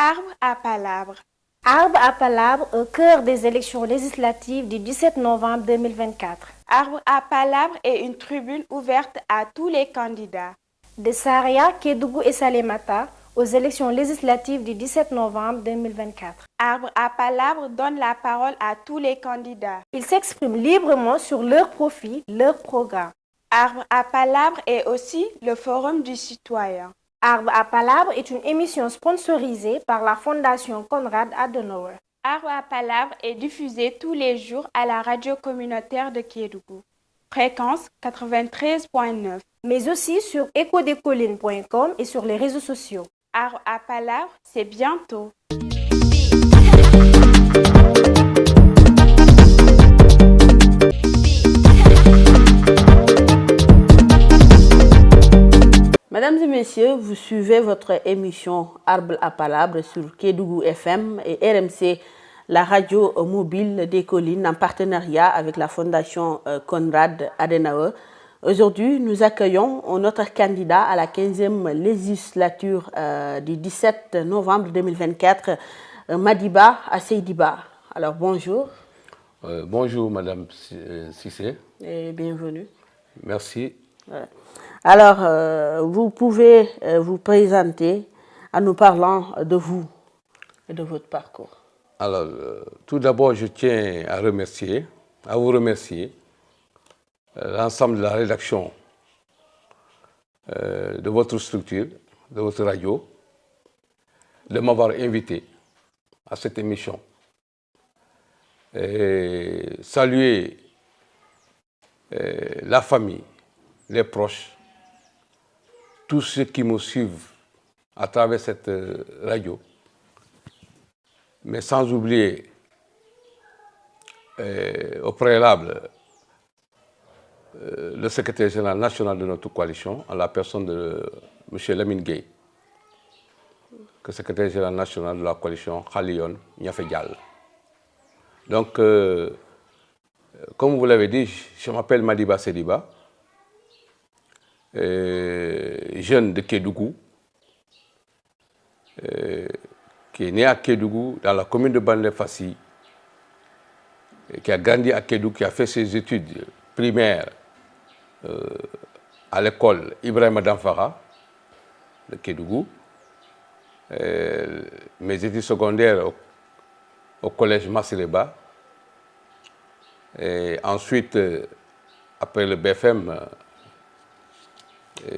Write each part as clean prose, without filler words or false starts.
Arbre à palabre. Arbre à palabre au cœur des élections législatives du 17 novembre 2024. Arbre à palabre est une tribune ouverte à tous les candidats. De Saria, Kédougou et Salémata aux élections législatives du 17 novembre 2024. Arbre à palabre donne la parole à tous les candidats. Ils s'expriment librement sur leurs profils, leurs programmes. Arbre à palabre est aussi le forum du citoyen. Arbre à palabre est une émission sponsorisée par la Fondation Konrad Adenauer. Arbre à palabre est diffusé tous les jours à la radio communautaire de Kédougou. Fréquence 93.9. Mais aussi sur ecodescollines.com et sur les réseaux sociaux. Arbre à palabre, c'est bientôt. Mesdames et messieurs, vous suivez votre émission Arbre à palabre sur Kédougou FM et RMC, la radio mobile des collines en partenariat avec la Fondation Konrad Adenauer. Aujourd'hui, nous accueillons notre candidat à la 15e législature du 17 novembre 2024, Madiba Asseydiba. Alors bonjour. Bonjour Madame Cissé. Et bienvenue. Merci. Alors, vous pouvez vous présenter en nous parlant de vous et de votre parcours. Alors, tout d'abord, je tiens à vous remercier l'ensemble de la rédaction de votre structure, de votre radio, de m'avoir invité à cette émission. Et saluer la famille, les proches, tous ceux qui me suivent à travers cette radio, mais sans oublier au préalable le secrétaire général national de notre coalition, en la personne de M. Lamine Gueye, que secrétaire général national de la coalition Khalion Niafé Dial. Donc, comme vous l'avez dit, je m'appelle Madiba Sediba, jeune de Kédougou, qui est né à Kédougou, dans la commune de Bandé-Fassi, qui a grandi à Kédougou, qui a fait ses études primaires à l'école Ibrahima Danfara de Kédougou, mes études secondaires au collège Massireba, et ensuite, après le BFM,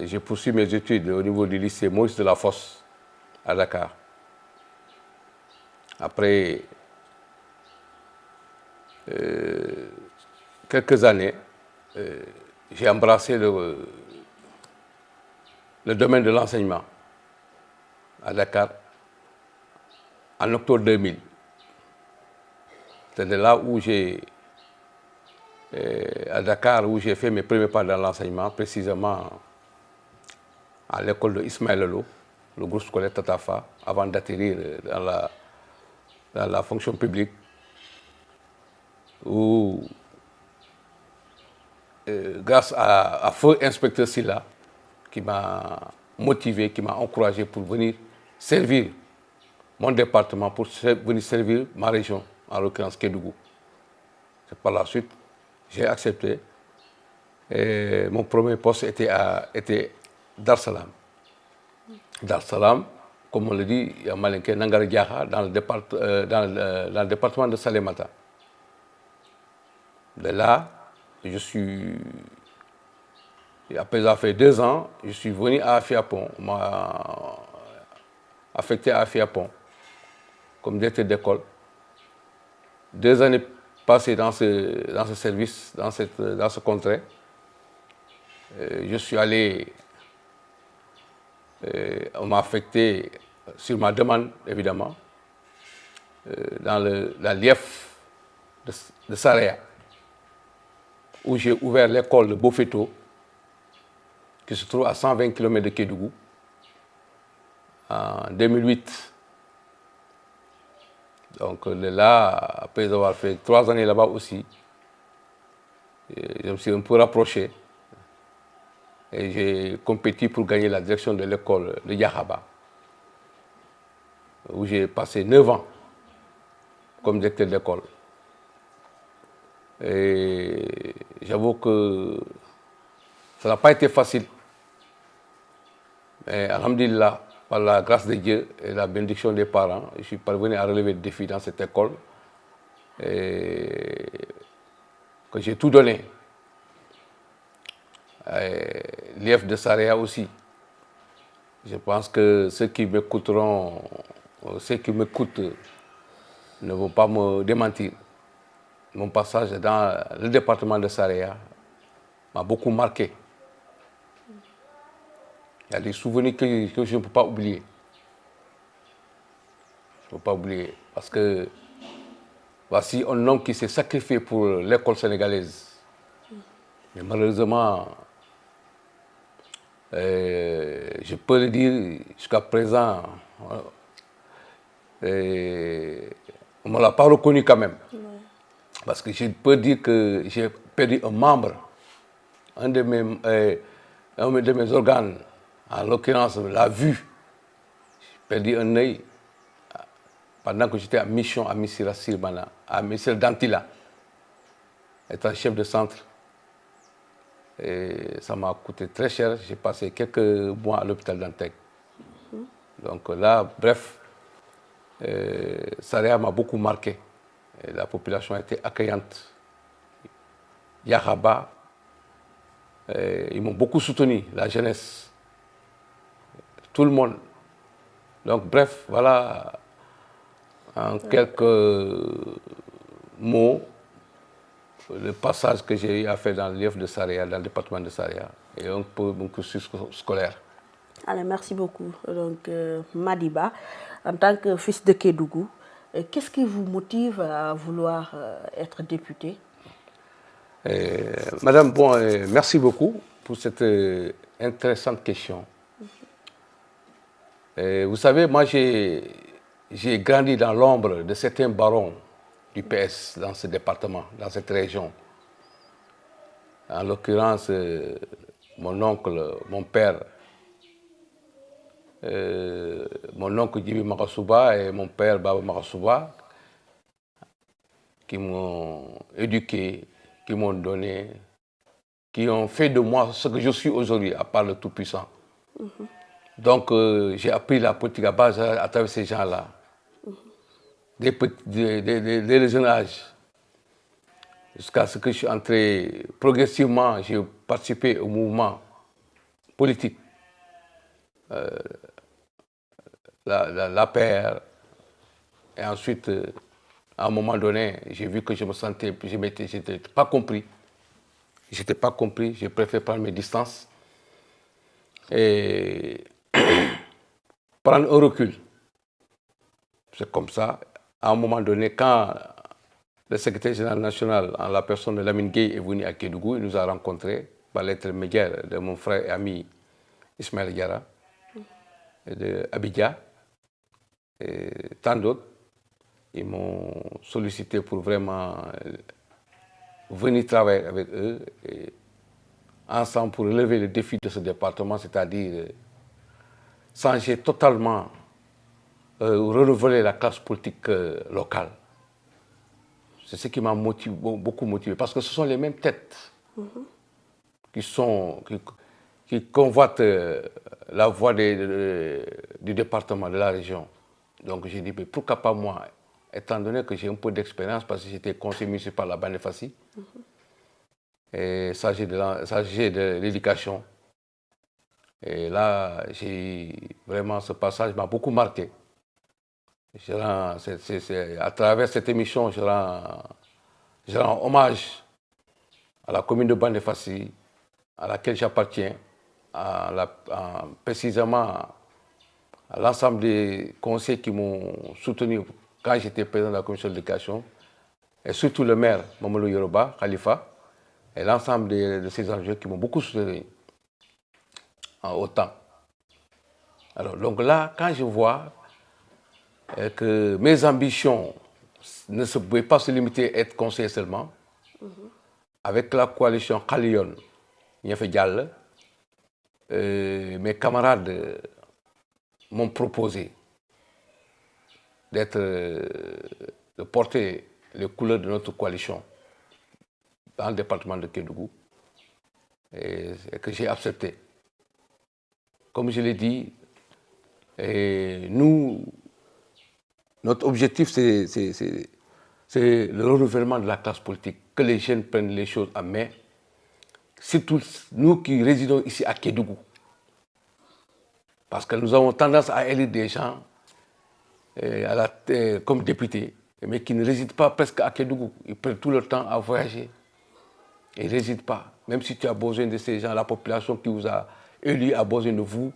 j'ai poursuivi mes études au niveau du lycée Maurice de la Fosse à Dakar. Après quelques années, j'ai embrassé le domaine de l'enseignement à Dakar en octobre 2000. C'est de là où à Dakar, où j'ai fait mes premiers pas dans l'enseignement, précisément à l'école de Ismaël Lolo, le groupe scolaire Tatafa, avant d'atterrir dans la fonction publique, où, grâce à feu inspecteur Silla, qui m'a motivé, qui m'a encouragé pour venir servir mon département, pour venir servir ma région, en l'occurrence Kédougou. C'est par la suite, j'ai accepté. Et mon premier poste était Dar Salam. Dar Salam, comme on le dit, il y a Malinké Nangara Diakha dans le département de Salémata. De là, après avoir fait 2 ans, je suis venu à Afiapon. On m'a affecté à Afiapon comme directeur d'école. 2 années passées dans ce service, dans ce contrée. Je suis allé, on m'a affecté sur ma demande, évidemment, dans la l'IEF de Saraya, où j'ai ouvert l'école de Bofeto, qui se trouve à 120 km de Kédougou, en 2008. Donc là, après avoir fait 3 années là-bas aussi, je me suis un peu rapproché et j'ai compétit pour gagner la direction de l'école de Yahaba. où j'ai passé 9 ans comme directeur d'école. Et j'avoue que ça n'a pas été facile. Mais alhamdulillah, par la grâce de Dieu et la bénédiction des parents, je suis parvenu à relever le défi dans cette école. Et que j'ai tout donné. L'IF de Saraya aussi. Je pense que ceux qui m'écoutent ne vont pas me démentir. Mon passage dans le département de Saraya m'a beaucoup marqué. Il y a des souvenirs que je ne peux pas oublier. Je ne peux pas oublier. Parce que voici un homme qui s'est sacrifié pour l'école sénégalaise. Mais malheureusement, je peux le dire jusqu'à présent, on ne me l'a pas reconnu quand même. Parce que je peux dire que j'ai perdu un membre, un de mes organes, en l'occurrence la vue. J'ai perdu un œil pendant que j'étais en mission à Missira Sirbana, à Missira Dantila, étant chef de centre. Et ça m'a coûté très cher. J'ai passé quelques mois à l'hôpital d'Antec. Donc là, bref, Saraya m'a beaucoup marqué. Et la population a été accueillante. Yahaba, ils m'ont beaucoup soutenu, la jeunesse. Tout le monde. Donc bref, voilà en quelques mots le passage que j'ai eu à faire dans l'IF de Saraya, dans le département de Saraya, et un peu mon cursus scolaire. Allez, merci beaucoup. Donc, Madiba, en tant que fils de Kédougou, qu'est-ce qui vous motive à vouloir être député? Madame, merci beaucoup pour cette intéressante question. Vous savez, moi j'ai grandi dans l'ombre de certains barons du PS dans ce département, dans cette région. En l'occurrence, mon oncle, mon père, mon oncle Djibi Makasouba et mon père Baba Makasouba, qui m'ont éduqué, qui m'ont donné, qui ont fait de moi ce que je suis aujourd'hui, à part le Tout-Puissant. Donc, j'ai appris la politique à base à travers ces gens-là. Dès le jeune âge, jusqu'à ce que je suis entré progressivement, j'ai participé au mouvement politique. L'APR. Et ensuite, à un moment donné, j'ai vu que je me sentais, je n'étais pas compris. Je n'étais pas compris, je préfère prendre mes distances et prendre un recul. C'est comme ça. À un moment donné, quand le secrétaire général national, en la personne de Lamine Gueye, est venu à Kédougou, il nous a rencontrés par l'intermédiaire de mon frère et ami Ismaël Diarra, et de Abidja, et tant d'autres. Ils m'ont sollicité pour vraiment venir travailler avec eux, et ensemble pour relever le défi de ce département, c'est-à-dire changer totalement, renouveler la classe politique locale. C'est ce qui m'a beaucoup motivé, parce que ce sont les mêmes têtes qui convoitent la voie du département, de la région. Donc j'ai dit, mais pourquoi pas moi, étant donné que j'ai un peu d'expérience, parce que j'étais conseiller municipal à Banefassi, et chargé de l'éducation. Et là, vraiment, ce passage m'a beaucoup marqué. À travers cette émission, je rends hommage à la commune de Banefassi, à laquelle j'appartiens, précisément à l'ensemble des conseillers qui m'ont soutenu quand j'étais président de la commission de l'éducation, et surtout le maire, Mamadou Yoruba, Khalifa, et l'ensemble de ces enjeux qui m'ont beaucoup soutenu en autant. Alors, donc là, quand je vois que mes ambitions ne pouvaient pas se limiter à être conseiller seulement, avec la coalition Khalion, Niafé Diall, mes camarades m'ont proposé de porter les couleurs de notre coalition dans le département de Kédougou et que j'ai accepté. Comme je l'ai dit, notre objectif, c'est le renouvellement de la classe politique, que les jeunes prennent les choses en main, surtout nous qui résidons ici à Kédougou. Parce que nous avons tendance à élire des gens comme députés, mais qui ne résident pas presque à Kédougou. Ils prennent tout le temps à voyager. Ils ne résident pas. Même si tu as besoin de ces gens, la population qui vous a élu a besoin de vous,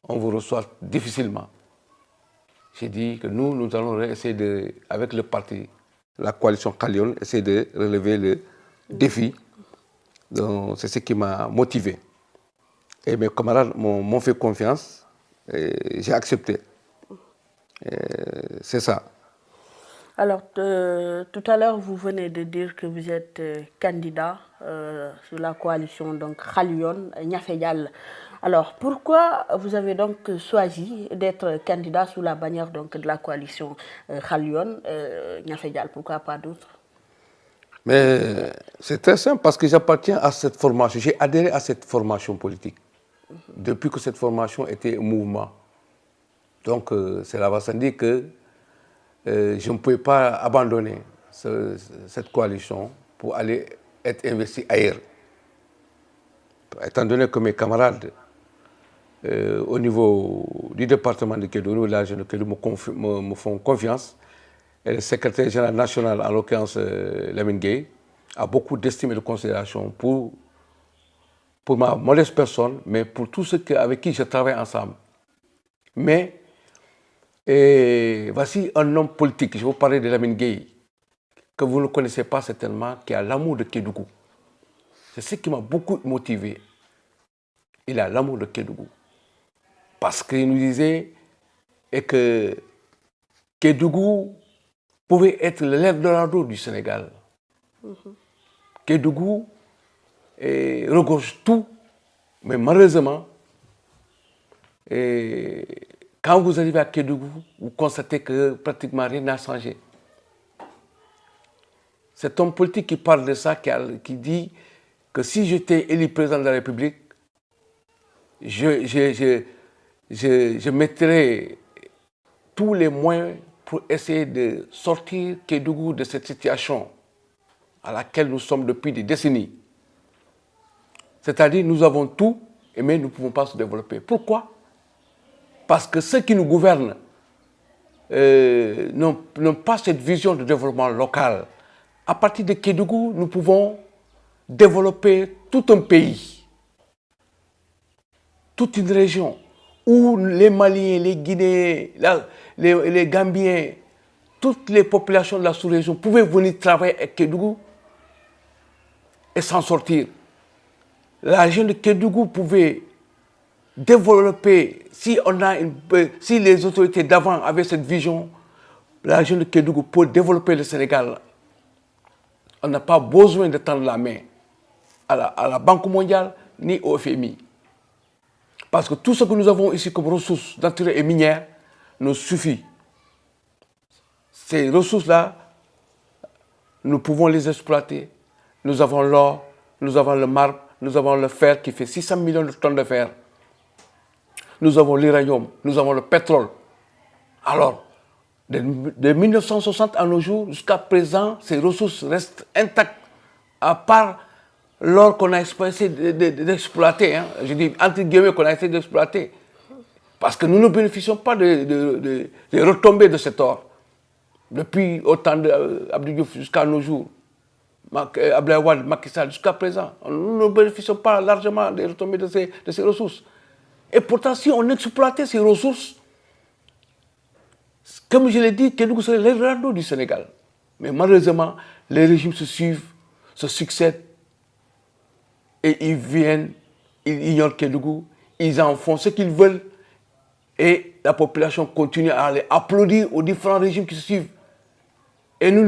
on vous reçoit difficilement. J'ai dit que nous allons essayer avec le parti, la coalition Kalion, essayer de relever le défi. Donc, c'est ce qui m'a motivé. Et mes camarades m'ont fait confiance et j'ai accepté. C'est ça. Alors, tout à l'heure, vous venez de dire que vous êtes candidat sur la coalition donc Khalion Niafeyal. Alors, pourquoi vous avez donc choisi d'être candidat sous la bannière donc, de la coalition Khalion Niafeyal? Pourquoi pas d'autres? Mais c'est très simple parce que j'appartiens à cette formation. J'ai adhéré à cette formation politique depuis que cette formation était un mouvement. Donc, cela va sans dire que je ne pouvais pas abandonner cette coalition pour aller être investi ailleurs. Étant donné que mes camarades au niveau du département de Kédougou, là, me font confiance, et le secrétaire général national, en l'occurrence Lamine Gueye, a beaucoup d'estime et de considération pour ma modeste personne, mais pour tous ceux avec qui je travaille ensemble. Mais voici un homme politique, je vais vous parler de Lamine Gueye, que vous ne connaissez pas certainement, qui a l'amour de Kédougou. C'est ce qui m'a beaucoup motivé. Il a l'amour de Kédougou. Parce qu'il nous disait que Kédougou pouvait être l'Eldorado du Sénégal. Kédougou regorge tout, mais malheureusement, quand vous arrivez à Kédougou, vous constatez que pratiquement rien n'a changé. C'est un politique qui parle de ça, qui dit que si j'étais élu président de la République, je mettrais tous les moyens pour essayer de sortir Kédougou de cette situation à laquelle nous sommes depuis des décennies. C'est-à-dire, nous avons tout, mais nous ne pouvons pas se développer. Pourquoi? Parce que ceux qui nous gouvernent n'ont pas cette vision de développement local. À partir de Kédougou, nous pouvons développer tout un pays, toute une région, où les Maliens, les Guinéens, les Gambiens, toutes les populations de la sous-région pouvaient venir travailler à Kédougou et s'en sortir. La région de Kédougou pouvait développer, si les autorités d'avant avaient cette vision, la région de Kédougou peut développer le Sénégal. On n'a pas besoin de tendre la main à la Banque mondiale ni au FMI. Parce que tout ce que nous avons ici comme ressources naturelles et minières nous suffit. Ces ressources-là, nous pouvons les exploiter. Nous avons l'or, nous avons le marbre, nous avons le fer qui fait 600 millions de tonnes de fer. Nous avons l'uranium, nous avons le pétrole. Alors, de 1960 à nos jours, jusqu'à présent, ces ressources restent intactes, à part l'or qu'on a essayé d'exploiter. Je dis entre guillemets qu'on a essayé d'exploiter. Parce que nous ne bénéficions pas des retombées de cet or. Depuis autant d'Abdou Diouf jusqu'à nos jours. Abdoulaye Wade, Macky Sall, jusqu'à présent. Nous ne bénéficions pas largement des retombées de ces ressources. Et pourtant, si on exploitait ces ressources, comme je l'ai dit, Kédougou serait l'Eldorado du Sénégal. Mais malheureusement, les régimes se suivent, se succèdent, et ils viennent, ils ignorent Kédougou, ils en font ce qu'ils veulent, et la population continue à aller applaudir aux différents régimes qui se suivent. Et nous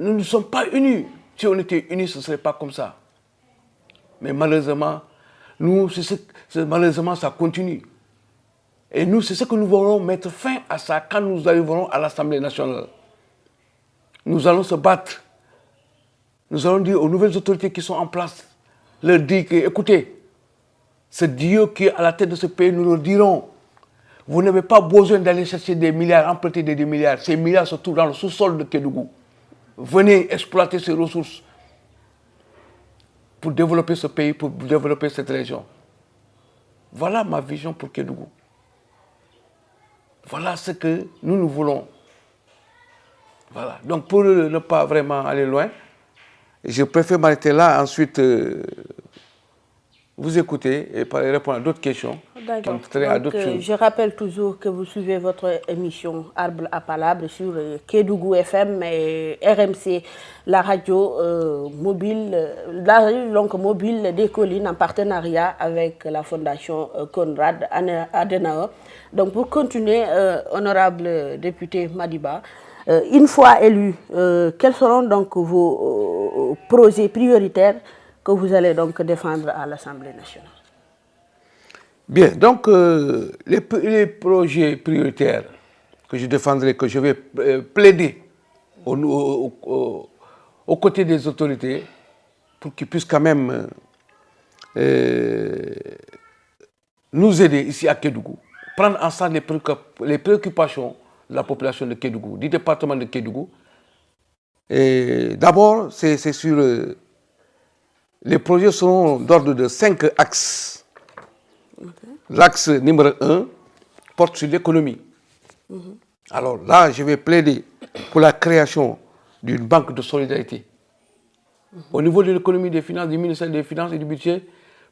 ne sommes pas unis. Si on était unis, ce ne serait pas comme ça. Mais malheureusement, malheureusement, ça continue. Et nous, c'est ce que nous voulons mettre fin à ça quand nous arriverons à l'Assemblée nationale. Nous allons se battre. Nous allons dire aux nouvelles autorités qui sont en place, leur dire que, écoutez, ce Dieu qui est à la tête de ce pays, nous leur dirons, vous n'avez pas besoin d'aller chercher des milliards, emprunter des milliards. Ces milliards se trouvent dans le sous-sol de Kédougou. Venez exploiter ces ressources pour développer ce pays, pour développer cette région. Voilà ma vision pour Kédougou. Voilà ce que nous voulons. Voilà. Donc pour ne pas vraiment aller loin, je préfère m'arrêter là, ensuite vous écouter et répondre à d'autres questions. D'accord. Je rappelle toujours que vous suivez votre émission Arbre à Palabre sur Kédougou FM et RMC, la radio mobile, mobile des collines en partenariat avec la fondation Konrad Adenauer. Donc pour continuer, honorable député Madiba, une fois élu, quels seront donc vos projets prioritaires que vous allez donc défendre à l'Assemblée nationale? Bien, donc les projets prioritaires que je défendrai, que je vais plaider aux côtés des autorités pour qu'ils puissent quand même nous aider ici à Kédougou, prendre en charge les préoccupations de la population de Kédougou, du département de Kédougou. D'abord, c'est sur... les projets seront d'ordre de 5 axes. Okay. L'axe numéro 1 porte sur l'économie. Alors là, je vais plaider pour la création d'une banque de solidarité. Au niveau de l'économie, des finances, du ministère des Finances et du Budget,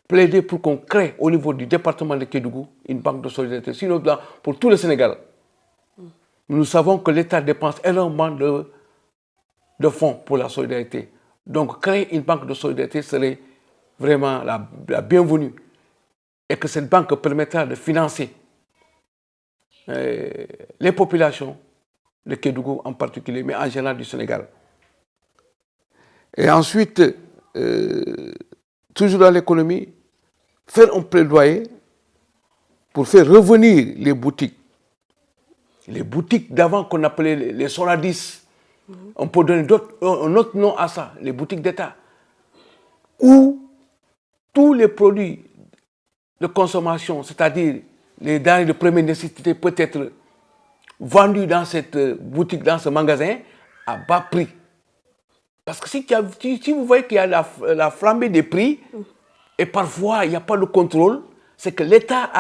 plaider pour qu'on crée au niveau du département de Kédougou une banque de solidarité. Sinon, pour tout le Sénégal, nous savons que l'État dépense énormément de fonds pour la solidarité. Donc, créer une banque de solidarité serait vraiment la bienvenue. Et que cette banque permettra de financer les populations de Kédougou en particulier, mais en général du Sénégal. Et ensuite, toujours dans l'économie, faire un plaidoyer pour faire revenir les boutiques. Les boutiques d'avant qu'on appelait les Soladis. On peut donner un autre nom à ça, les boutiques d'État, où tous les produits de consommation, c'est-à-dire les denrées de première nécessité, peuvent être vendus dans cette boutique, dans ce magasin, à bas prix. Parce que si vous voyez qu'il y a la flambée des prix, et parfois il n'y a pas de contrôle, c'est que l'État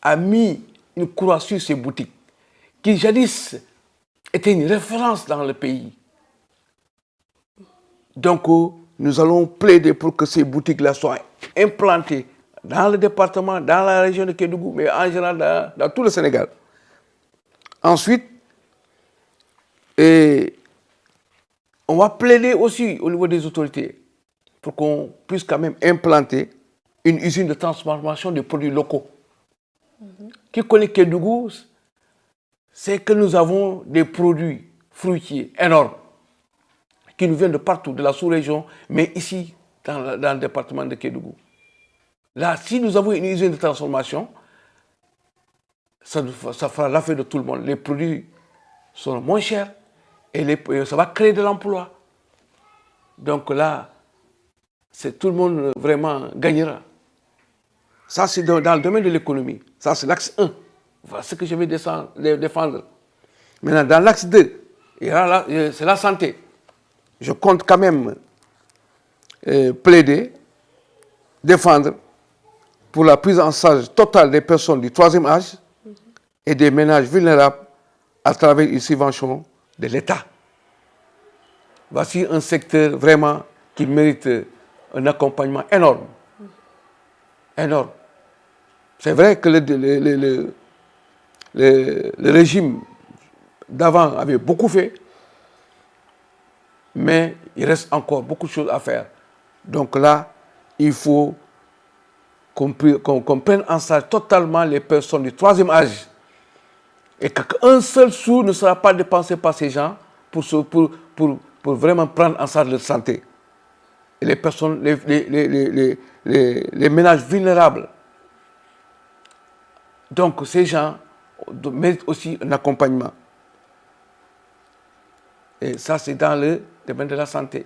a mis une croix sur ces boutiques, qui jadis était une référence dans le pays. Donc, nous allons plaider pour que ces boutiques-là soient implantées dans le département, dans la région de Kédougou, mais en général dans tout le Sénégal. Ensuite, on va plaider aussi au niveau des autorités pour qu'on puisse quand même implanter une usine de transformation des produits locaux. Qui connaît Kédougou, c'est que nous avons des produits fruitiers énormes qui nous viennent de partout, de la sous-région, mais ici, dans le département de Kédougou. Là, si nous avons une usine de transformation, ça fera l'affaire de tout le monde. Les produits seront moins chers et ça va créer de l'emploi. Donc là, tout le monde vraiment gagnera. Ça, c'est dans le domaine de l'économie. Ça, c'est l'axe 1. Voilà ce que je vais défendre. Maintenant, dans l'axe 2, c'est la santé. Je compte quand même plaider, défendre pour la prise en charge totale des personnes du 3e âge et des ménages vulnérables à travers une subvention de l'État. Voici un secteur vraiment qui mérite un accompagnement énorme. Énorme. C'est vrai que le régime d'avant avait beaucoup fait, mais il reste encore beaucoup de choses à faire. Donc là, il faut qu'on prenne en charge totalement les personnes du 3e âge et qu'un seul sou ne sera pas dépensé par ces gens pour vraiment prendre en charge leur santé. Et les personnes, les ménages vulnérables Donc ces gens méritent aussi un accompagnement. Et ça, c'est dans le domaine de la santé.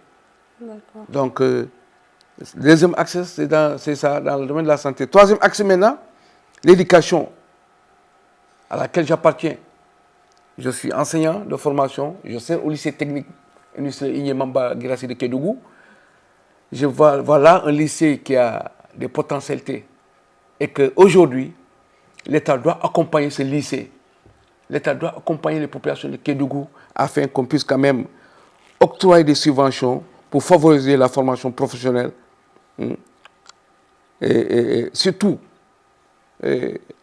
D'accord. Donc, deuxième axe, c'est ça, dans le domaine de la santé. Troisième axe maintenant, l'éducation à laquelle j'appartiens. Je suis enseignant de formation, je sers au lycée technique industriel Inyemamba Girassi de Kédougou. Je vois voilà un lycée qui a des potentialités et qu'aujourd'hui, l'État doit accompagner ce lycée. L'État doit accompagner les populations de Kédougou afin qu'on puisse quand même octroyer des subventions pour favoriser la formation professionnelle et surtout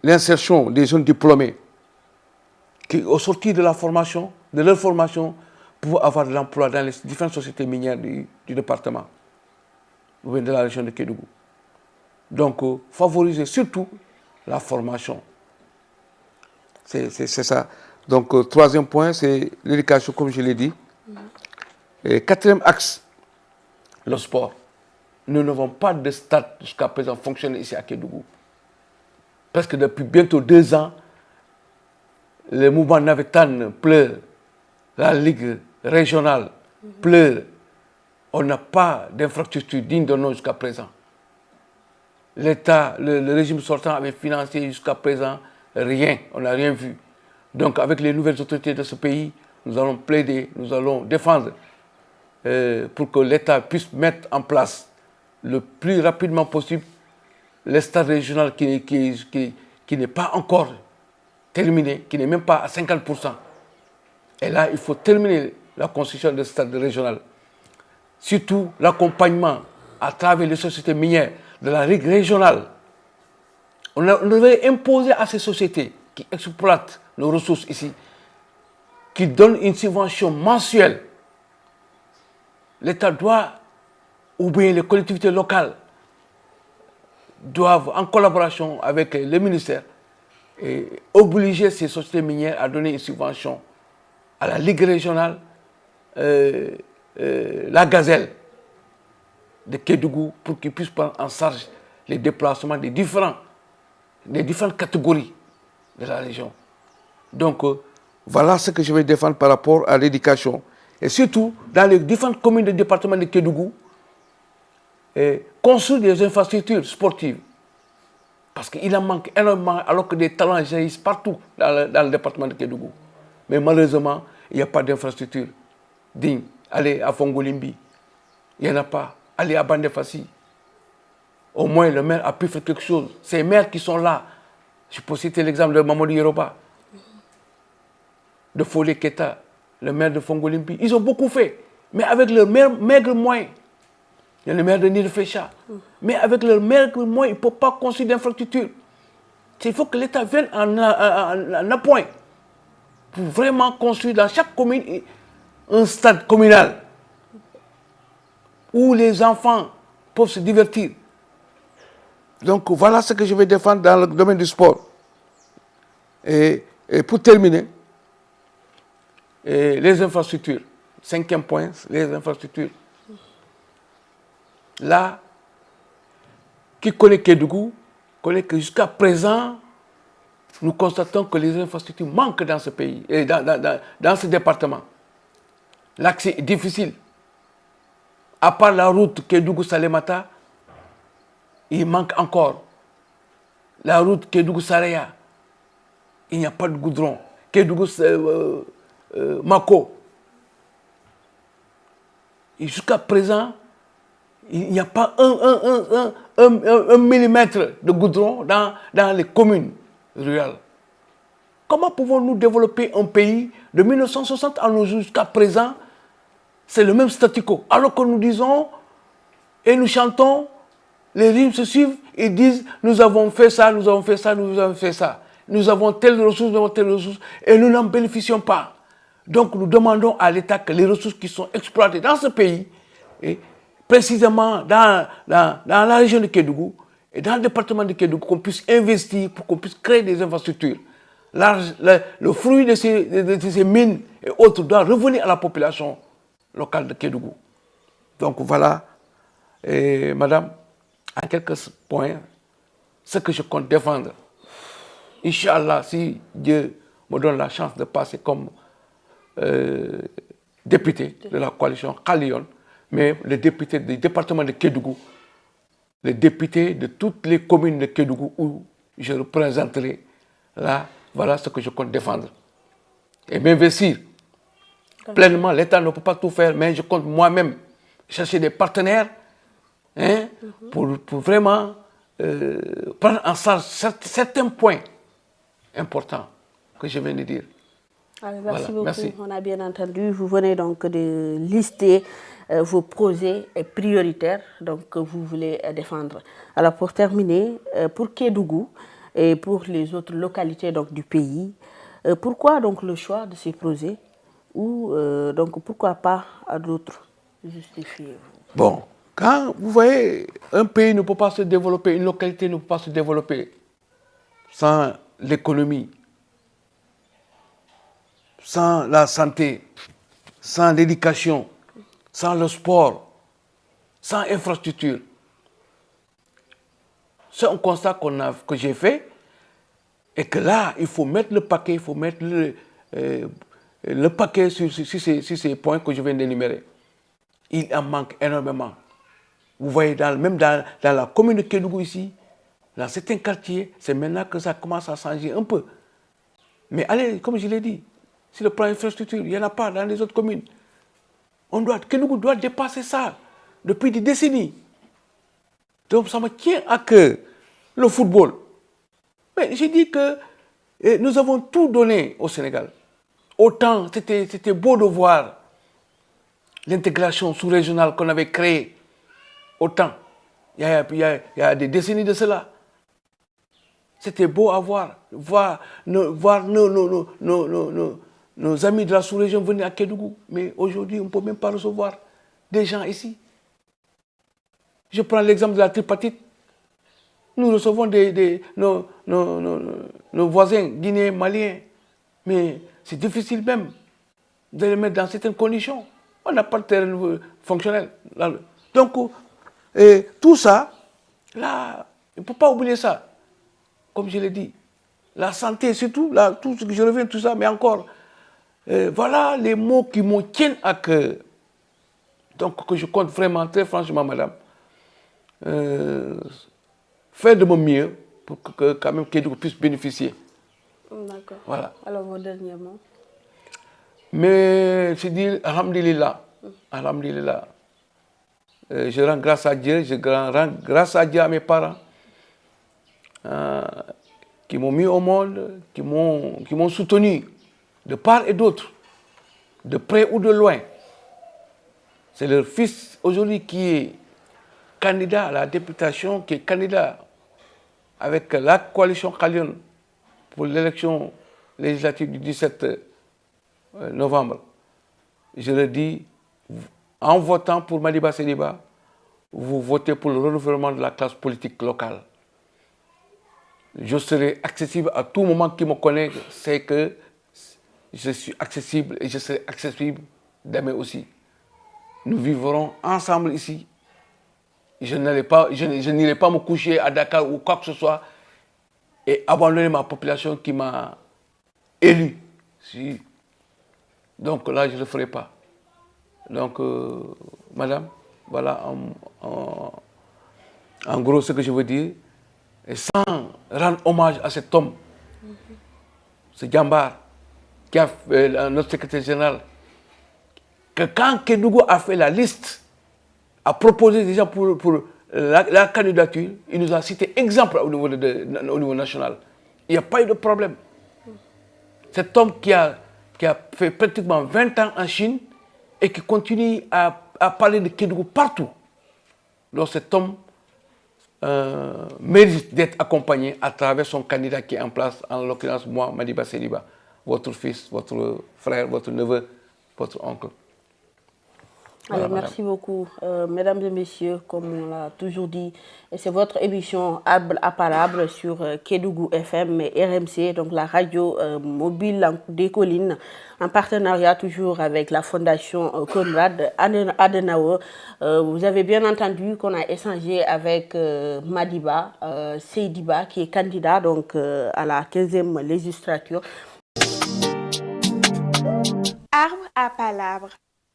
l'insertion des jeunes diplômés qui, au sortir de la formation, de leur formation, pour avoir de l'emploi dans les différentes sociétés minières du département ou de la région de Kédougou. Donc, favoriser surtout la formation. C'est ça. Donc, troisième point, c'est l'éducation, comme je l'ai dit. Et quatrième axe, le sport. Nous n'avons pas de stade jusqu'à présent fonctionner ici à Kédougou. Parce que depuis bientôt 2 ans, le mouvement Navetan pleure, la Ligue régionale pleure. On n'a pas d'infrastructure digne de nom jusqu'à présent. L'État, le régime sortant avait financé jusqu'à présent rien, on n'a rien vu. Donc avec les nouvelles autorités de ce pays, nous allons plaider, nous allons défendre pour que l'État puisse mettre en place le plus rapidement possible le stade régional qui n'est pas encore terminé, qui n'est même pas à 50%. Et là, il faut terminer la construction de ce stade régional. Surtout l'accompagnement à travers les sociétés minières de la Ligue régionale. On devait imposer à ces sociétés qui exploitent nos ressources ici, qui donnent une subvention mensuelle. L'État doit, ou bien les collectivités locales, doivent, en collaboration avec le ministère, obliger ces sociétés minières à donner une subvention à la Ligue régionale, la Gazelle de Kédougou, pour qu'ils puissent prendre en charge les déplacements des différentes catégories de la région. Donc, voilà ce que je vais défendre par rapport à l'éducation. Et surtout, dans les différentes communes du département de Kédougou, construire des infrastructures sportives. Parce qu'il en manque énormément, alors que des talents jaillissent partout dans le département de Kédougou. Mais malheureusement, il n'y a pas d'infrastructure digne. Allez à Fongolimbi, il n'y en a pas. Allez à Bandefassi. Au moins, le maire a pu faire quelque chose. Ces maires qui sont là, je peux citer l'exemple de Mamadou Yeroba, de Folé Keta, le maire de Fongolimbi. Ils ont beaucoup fait, mais avec leurs maigres moyens. Il y a le maire de Nilfécha. Mais avec leurs maigres moyens, ils ne peuvent pas construire d'infrastructure. Il faut que l'État vienne en appoint pour vraiment construire dans chaque commune un stade communal où les enfants peuvent se divertir. Donc voilà ce que je vais défendre dans le domaine du sport. Et pour terminer, les infrastructures. 5e point, les infrastructures. Là, qui connaît Kédougou, connaît que jusqu'à présent, nous constatons que les infrastructures manquent dans ce pays, et dans ce département. L'accès est difficile. À part la route Kédougou-Salémata, il manque encore. La route Kédougou-Saraya, il n'y a pas de goudron. Kédougou-Mako. Jusqu'à présent, il n'y a pas un millimètre de goudron dans les communes rurales. Comment pouvons-nous développer un pays de 1960 à nos jours jusqu'à présent? C'est le même statu quo. Alors que nous disons et nous chantons, les rimes se suivent et disent nous avons fait ça, nous avons fait ça, nous avons fait ça. Nous avons telle ressource, nous avons telle ressource et nous n'en bénéficions pas. Donc nous demandons à l'État que les ressources qui sont exploitées dans ce pays, et précisément dans la région de Kédougou et dans le département de Kédougou, qu'on puisse investir pour qu'on puisse créer des infrastructures. Le fruit de ces mines et autres doit revenir à la population locale de Kédougou. Donc voilà, madame, en quelques points, ce que je compte défendre Inch'Allah, si Dieu me donne la chance de passer comme député de la coalition Khalion, mais le député du département de Kédougou, le député de toutes les communes de Kédougou où je représenterai, là, voilà ce que je compte défendre. Et m'investir pleinement. L'État ne peut pas tout faire, mais je compte moi-même chercher des partenaires pour vraiment prendre en charge certains points importants que je viens de dire. Alors, merci Voilà, beaucoup. merci. On a bien entendu. Vous venez donc de lister vos projets prioritaires donc, que vous voulez défendre. Alors, pour terminer, pour Kédougou et pour les autres localités donc, du pays, pourquoi donc le choix de ces projets ou donc pourquoi pas à d'autres? Justifiez-vous. Bon, quand vous voyez, un pays ne peut pas se développer, une localité ne peut pas se développer sans l'économie, sans la santé, sans l'éducation, sans le sport, sans infrastructure. C'est un constat que j'ai fait et que là, il faut mettre le paquet, il faut mettre le paquet sur ces points que je viens d'énumérer. Il en manque énormément. Vous voyez, même dans la commune de Kédougou ici, dans certains quartiers, c'est maintenant que ça commence à changer un peu. Mais allez, comme je l'ai dit, sur le plan infrastructure, il n'y en a pas dans les autres communes. Kédougou doit dépasser ça depuis des décennies. Donc ça me tient à cœur, le football. Mais j'ai dit que nous avons tout donné au Sénégal. Autant, c'était beau de voir l'intégration sous-régionale qu'on avait créée. Autant, il y a des décennies de cela. C'était beau à voir nos amis de la sous-région venir à Kédougou. Mais aujourd'hui, on ne peut même pas recevoir des gens ici. Je prends l'exemple de la tripartite. Nous recevons nos voisins guinéens, maliens. Mais c'est difficile même de les mettre dans certaines conditions. On n'a pas de terrain fonctionnel. Donc, tout ça, là, il ne faut pas oublier ça. Comme je l'ai dit, la santé, surtout, là, tout ce que je reviens, tout ça, mais encore, voilà les mots qui me tiennent à cœur. Donc, que je compte vraiment, très franchement, madame, faire de mon mieux pour que quand même Kédougou puisse bénéficier. D'accord. Voilà. Alors, vos derniers mots. Mais je dis, alhamdulillah, alhamdulillah. Je rends grâce à Dieu, je rends grâce à Dieu à mes parents qui m'ont mis au monde, qui m'ont soutenu de part et d'autre, de près ou de loin. C'est leur fils aujourd'hui qui est candidat à la députation, qui est candidat avec la coalition Khalion pour l'élection législative du 17 novembre. Je le dis, en votant pour Madiba Seliba, vous votez pour le renouvellement de la classe politique locale. Je serai accessible à tout moment qui me connaît, c'est que je suis accessible et je serai accessible demain aussi. Nous vivrons ensemble ici. Je n'irai pas me coucher à Dakar ou quoi que ce soit et abandonner ma population qui m'a élu. Si. Donc là, je ne le ferai pas. Donc, madame, voilà en gros ce que je veux dire. Et sans rendre hommage à cet homme, ce Djambar, qui a fait notre secrétaire général, que quand Kédougou a fait la liste, a proposé déjà pour la candidature, il nous a cité exemple au niveau national. Il n'y a pas eu de problème. Cet homme qui a fait pratiquement 20 ans en Chine et qui continue à parler de Kédougou partout. Donc cet homme mérite d'être accompagné à travers son candidat qui est en place, en l'occurrence moi, Madiba Seliba, votre fils, votre frère, votre neveu, votre oncle. Alors, Voilà, merci beaucoup, mesdames et messieurs, comme on l'a toujours dit, c'est votre émission Arbre à Palabre sur Kédougou FM et RMC, donc la radio mobile des collines, en partenariat toujours avec la fondation Konrad Adenauer. Vous avez bien entendu qu'on a échangé avec Madiba Seydiba, qui est candidat donc, à la 15e législature. Arbre à Palabre.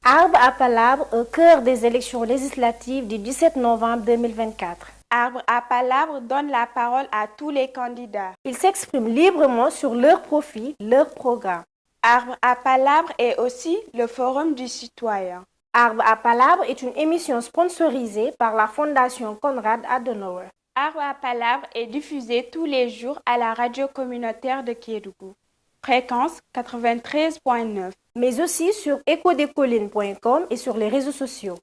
Arbre à Palabre au cœur des élections législatives du 17 novembre 2024. Arbre à Palabre donne la parole à tous les candidats. Ils s'expriment librement sur leurs profils, leurs programmes. Arbre à Palabre est aussi le Forum du citoyen. Arbre à Palabre est une émission sponsorisée par la Fondation Konrad Adenauer. Arbre à Palabre est diffusé tous les jours à la radio communautaire de Kédougou. Fréquence 93.9. Mais aussi sur ecodecolines.com et sur les réseaux sociaux.